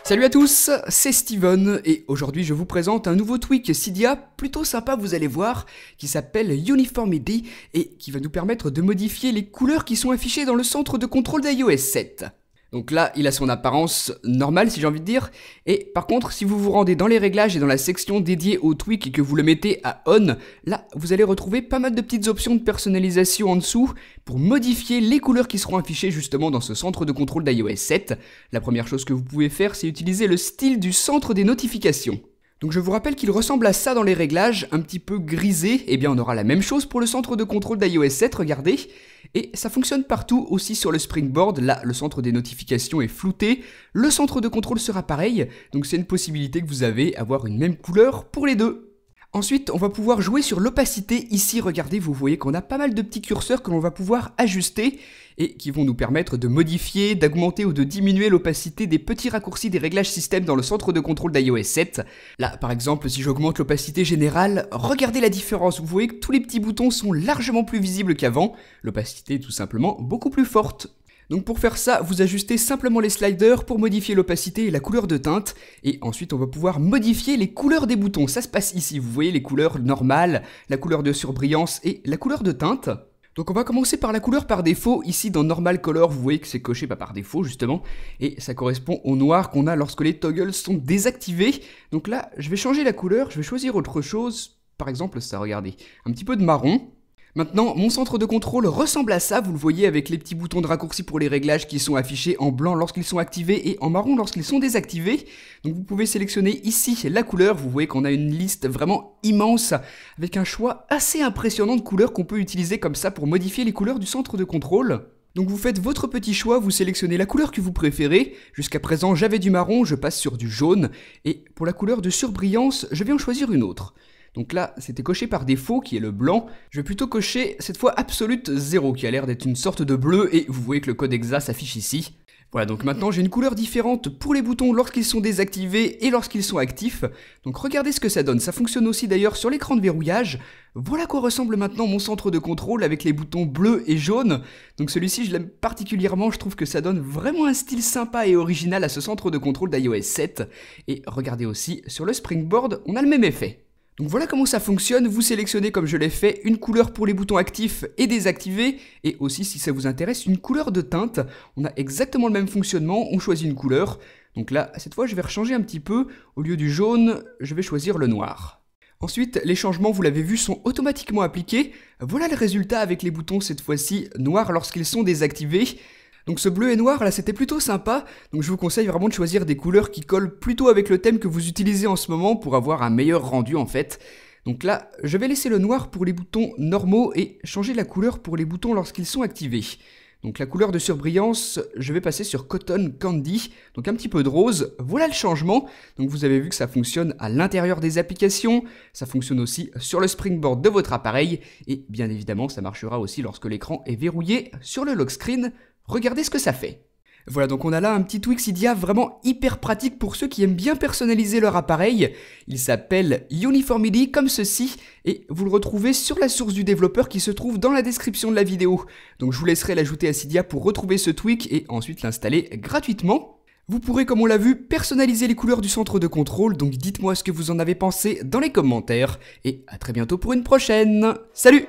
Salut à tous, c'est Steven et aujourd'hui je vous présente un nouveau tweak Cydia plutôt sympa, vous allez voir, qui s'appelle Uniformity et qui va nous permettre de modifier les couleurs qui sont affichées dans le centre de contrôle d'iOS 7. Donc là, il a son apparence normale si j'ai envie de dire, et par contre, si vous vous rendez dans les réglages et dans la section dédiée au tweak et que vous le mettez à on, là, vous allez retrouver pas mal de petites options de personnalisation en dessous pour modifier les couleurs qui seront affichées justement dans ce centre de contrôle d'iOS 7. La première chose que vous pouvez faire, c'est utiliser le style du centre des notifications. Donc je vous rappelle qu'il ressemble à ça dans les réglages, un petit peu grisé, et bien on aura la même chose pour le centre de contrôle d'iOS 7, regardez. Et ça fonctionne partout aussi sur le Springboard, là le centre des notifications est flouté, le centre de contrôle sera pareil, donc c'est une possibilité que vous avez, avoir une même couleur pour les deux. Ensuite, on va pouvoir jouer sur l'opacité. Ici, regardez, vous voyez qu'on a pas mal de petits curseurs que l'on va pouvoir ajuster et qui vont nous permettre de modifier, d'augmenter ou de diminuer l'opacité des petits raccourcis des réglages système dans le centre de contrôle d'iOS 7. Là, par exemple, si j'augmente l'opacité générale, regardez la différence. Vous voyez que tous les petits boutons sont largement plus visibles qu'avant. L'opacité est tout simplement beaucoup plus forte. Donc pour faire ça, vous ajustez simplement les sliders pour modifier l'opacité et la couleur de teinte. Et ensuite, on va pouvoir modifier les couleurs des boutons. Ça se passe ici, vous voyez les couleurs normales, la couleur de surbrillance et la couleur de teinte. Donc on va commencer par la couleur par défaut. Ici dans Normal Color, vous voyez que c'est coché par défaut justement. Et ça correspond au noir qu'on a lorsque les toggles sont désactivés. Donc là, je vais changer la couleur, je vais choisir autre chose. Par exemple ça, regardez, un petit peu de marron. Maintenant, mon centre de contrôle ressemble à ça, vous le voyez avec les petits boutons de raccourci pour les réglages qui sont affichés en blanc lorsqu'ils sont activés et en marron lorsqu'ils sont désactivés. Donc vous pouvez sélectionner ici la couleur, vous voyez qu'on a une liste vraiment immense avec un choix assez impressionnant de couleurs qu'on peut utiliser comme ça pour modifier les couleurs du centre de contrôle. Donc vous faites votre petit choix, vous sélectionnez la couleur que vous préférez. Jusqu'à présent, j'avais du marron, je passe sur du jaune. Et pour la couleur de surbrillance, je vais en choisir une autre. Donc là, c'était coché par défaut, qui est le blanc. Je vais plutôt cocher, cette fois, Absolute 0, qui a l'air d'être une sorte de bleu, et vous voyez que le code exa s'affiche ici. Voilà, donc maintenant, j'ai une couleur différente pour les boutons lorsqu'ils sont désactivés et lorsqu'ils sont actifs. Donc regardez ce que ça donne. Ça fonctionne aussi d'ailleurs sur l'écran de verrouillage. Voilà à quoi ressemble maintenant mon centre de contrôle avec les boutons bleus et jaunes. Donc celui-ci, je l'aime particulièrement. Je trouve que ça donne vraiment un style sympa et original à ce centre de contrôle d'iOS 7. Et regardez aussi, sur le Springboard, on a le même effet. Donc voilà comment ça fonctionne, vous sélectionnez comme je l'ai fait une couleur pour les boutons actifs et désactivés, et aussi si ça vous intéresse une couleur de teinte. On a exactement le même fonctionnement, on choisit une couleur. Donc là, cette fois je vais rechanger un petit peu, au lieu du jaune, je vais choisir le noir. Ensuite, les changements, vous l'avez vu, sont automatiquement appliqués. Voilà le résultat avec les boutons cette fois-ci noirs lorsqu'ils sont désactivés. Donc ce bleu et noir là c'était plutôt sympa, donc je vous conseille vraiment de choisir des couleurs qui collent plutôt avec le thème que vous utilisez en ce moment pour avoir un meilleur rendu en fait. Donc là je vais laisser le noir pour les boutons normaux et changer la couleur pour les boutons lorsqu'ils sont activés. Donc la couleur de surbrillance, je vais passer sur Cotton Candy, donc un petit peu de rose, voilà le changement. Donc vous avez vu que ça fonctionne à l'intérieur des applications, ça fonctionne aussi sur le Springboard de votre appareil, et bien évidemment ça marchera aussi lorsque l'écran est verrouillé sur le lock screen. Regardez ce que ça fait. Voilà, donc on a là un petit tweak Cydia vraiment hyper pratique pour ceux qui aiment bien personnaliser leur appareil. Il s'appelle Uniformity comme ceci et vous le retrouvez sur la source du développeur qui se trouve dans la description de la vidéo. Donc je vous laisserai l'ajouter à Cydia pour retrouver ce tweak et ensuite l'installer gratuitement. Vous pourrez, comme on l'a vu, personnaliser les couleurs du centre de contrôle, donc dites-moi ce que vous en avez pensé dans les commentaires et à très bientôt pour une prochaine. Salut!